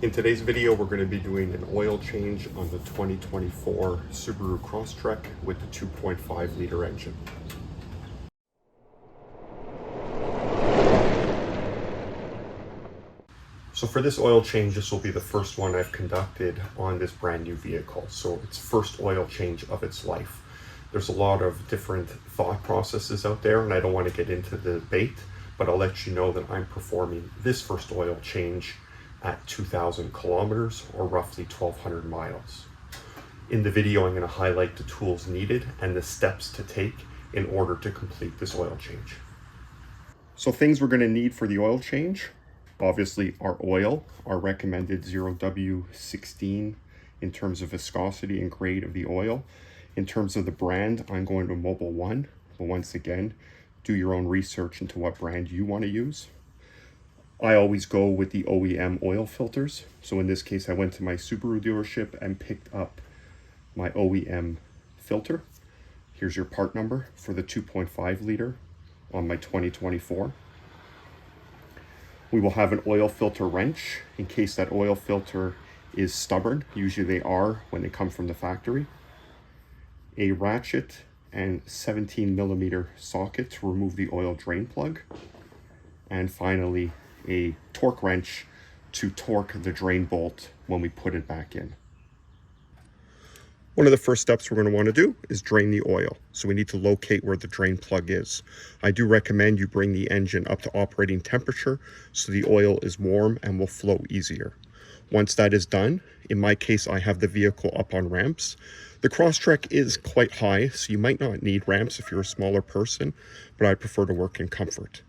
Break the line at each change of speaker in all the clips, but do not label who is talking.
In today's video, we're going to be doing an oil change on the 2024 Subaru Crosstrek with the 2.5 liter engine. So for this oil change, this will be the first one I've conducted on this brand new vehicle. So it's first oil change of its life. There's a lot of different thought processes out there, and I don't want to get into the debate, but I'll let you know that I'm performing this first oil change at 2,000 kilometers or roughly 1,200 miles. In the video, I'm going to highlight the tools needed and the steps to take in order to complete this oil change. So things we're going to need for the oil change, obviously our oil, our recommended 0W16 in terms of viscosity and grade of the oil. In terms of the brand, I'm going to Mobil 1, but once again, do your own research into what brand you want to use. I always go with the OEM oil filters. So in this case, I went to my Subaru dealership and picked up my OEM filter. Here's your part number for the 2.5 liter on my 2024. We will have an oil filter wrench in case that oil filter is stubborn. Usually they are when they come from the factory. A ratchet and 17 millimeter socket to remove the oil drain plug. And finally, a torque wrench to torque the drain bolt when we put it back in. One of the first steps we're going to want to do is drain the oil. So we need to locate where the drain plug is. I do recommend you bring the engine up to operating temperature so the oil is warm and will flow easier. Once that is done, in my case, I have the vehicle up on ramps. The Crosstrek is quite high, so you might not need ramps if you're a smaller person, but I prefer to work in comfort.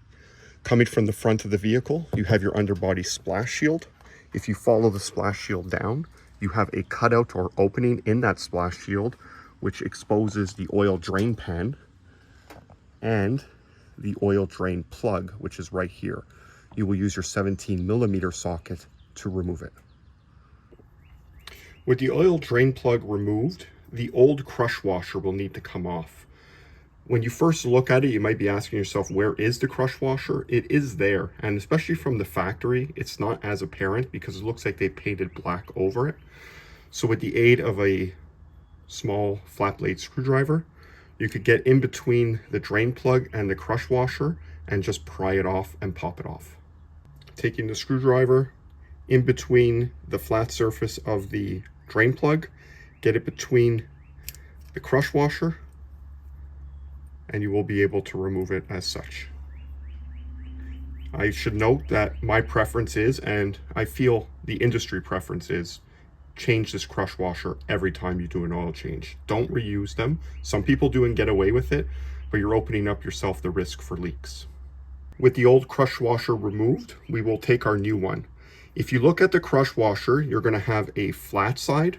Coming from the front of the vehicle, you have your underbody splash shield. If you follow the splash shield down, you have a cutout or opening in that splash shield, which exposes the oil drain pan and the oil drain plug, which is right here. You will use your 17 millimeter socket to remove it. With the oil drain plug removed, the old crush washer will need to come off. When you first look at it, you might be asking yourself, where is the crush washer? It is there, and especially from the factory, it's not as apparent because it looks like they painted black over it. So with the aid of a small flat blade screwdriver, you could get in between the drain plug and the crush washer and just pry it off and pop it off. Taking the screwdriver in between the flat surface of the drain plug, get it between the crush washer, and you will be able to remove it as such. I should note that my preference is, and I feel the industry preference is, change this crush washer every time you do an oil change. Don't reuse them. Some people do and get away with it, but you're opening up yourself the risk for leaks. With the old crush washer removed, we will take our new one. If you look at the crush washer, you're going to have a flat side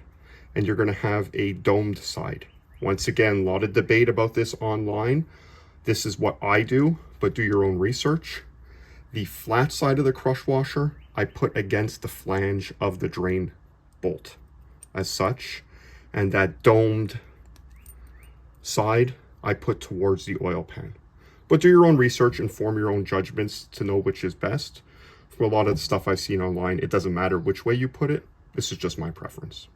and you're going to have a domed side. Once again, a lot of debate about this online. This is what I do, but do your own research. The flat side of the crush washer, I put against the flange of the drain bolt as such. And that domed side, I put towards the oil pan. But do your own research and form your own judgments to know which is best. For a lot of the stuff I've seen online, it doesn't matter which way you put it. This is just my preference.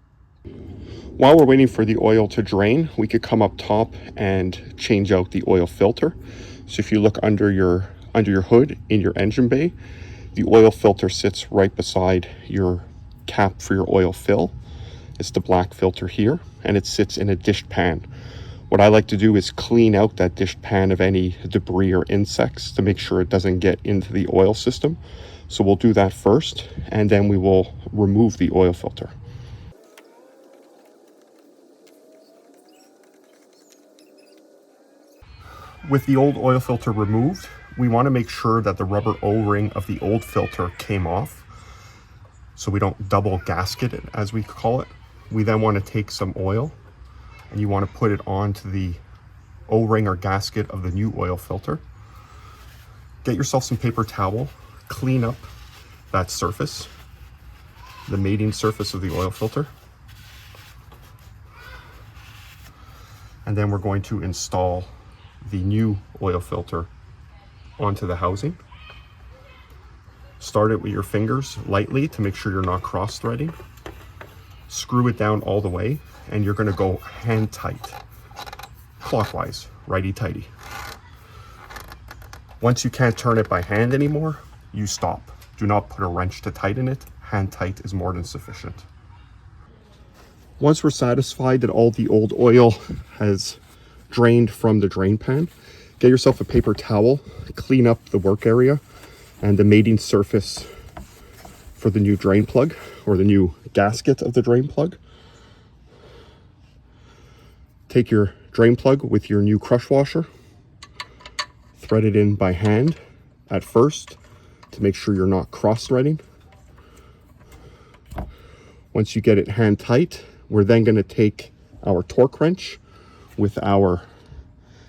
While we're waiting for the oil to drain, we could come up top and change out the oil filter. So if you look under your hood in your engine bay, the oil filter sits right beside your cap for your oil fill. It's the black filter here, and it sits in a dished pan. What I like to do is clean out that dished pan of any debris or insects to make sure it doesn't get into the oil system. So we'll do that first, and then we will remove the oil filter. With the old oil filter removed, we want to make sure that the rubber O-ring of the old filter came off so we don't double gasket it, as we call it. We then want to take some oil and you want to put it onto the O-ring or gasket of the new oil filter. Get yourself some paper towel, clean up that surface, the mating surface of the oil filter. And then we're going to install the new oil filter onto the housing. Start it with your fingers lightly to make sure you're not cross-threading. Screw it down all the way, and you're going to go hand tight, clockwise, righty-tighty. Once you can't turn it by hand anymore, you stop. Do not put a wrench to tighten it. Hand tight is more than sufficient. Once we're satisfied that all the old oil has drained from the drain pan, get yourself a paper towel, clean up the work area and the mating surface for the new drain plug, or the new gasket of the drain plug. Take your drain plug with your new crush washer, thread it in by hand at first to make sure you're not cross-threading. Once you get it hand tight, we're then going to take our torque wrench with our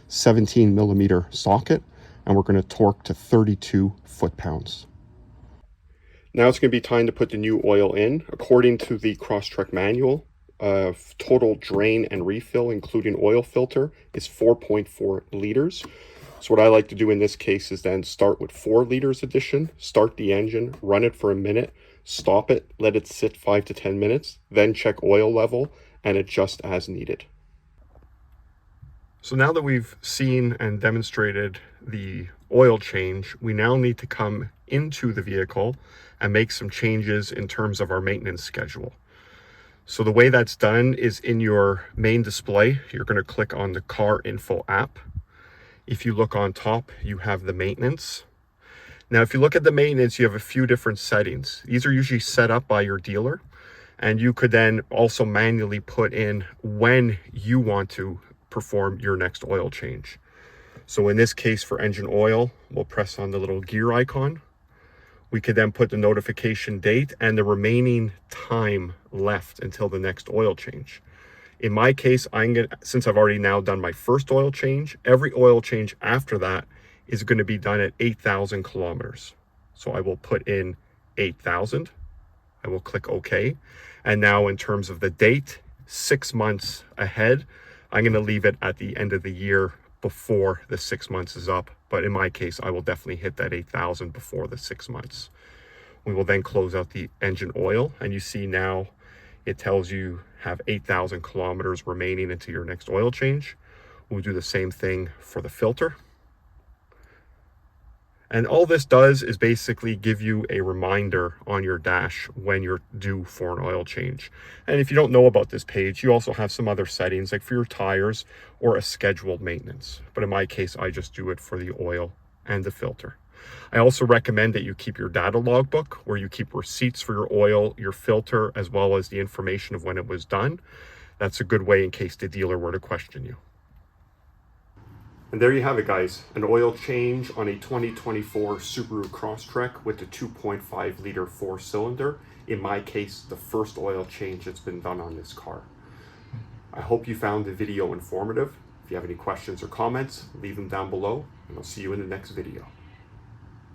17 millimeter socket, and we're going to torque to 32 foot-pounds. Now it's going to be time to put the new oil in. According to the Crosstrek manual, total drain and refill, including oil filter, is 4.4 liters. So what I like to do in this case is then start with 4 liters addition, start the engine, run it for a minute, stop it, let it sit 5 to 10 minutes, then check oil level and adjust as needed. So now that we've seen and demonstrated the oil change, we now need to come into the vehicle and make some changes in terms of our maintenance schedule. So the way that's done is in your main display, you're going to click on the Car Info app. If you look on top, you have the maintenance. Now, if you look at the maintenance, you have a few different settings. These are usually set up by your dealer, and you could then also manually put in when you want to perform your next oil change. So in this case, for engine oil, we'll press on the little gear icon. We could then put the notification date and the remaining time left until the next oil change. In my case, since I've already now done my first oil change, every oil change after that is going to be done at 8,000 kilometers. So I will put in 8,000. I will click OK. And now in terms of the date, 6 months ahead, I'm going to leave it at the end of the year before the 6 months is up. But in my case, I will definitely hit that 8,000 before the 6 months. We will then close out the engine oil, and you see now it tells you have 8,000 kilometers remaining into your next oil change. We'll do the same thing for the filter. And all this does is basically give you a reminder on your dash when you're due for an oil change. And if you don't know about this page, you also have some other settings like for your tires or a scheduled maintenance. But in my case, I just do it for the oil and the filter. I also recommend that you keep your data logbook where you keep receipts for your oil, your filter, as well as the information of when it was done. That's a good way in case the dealer were to question you. And there you have it, guys. An oil change on a 2024 Subaru Crosstrek with the 2.5 liter 4-cylinder. In my case, the first oil change that's been done on this car. I hope you found the video informative. If you have any questions or comments, leave them down below, and I'll see you in the next video.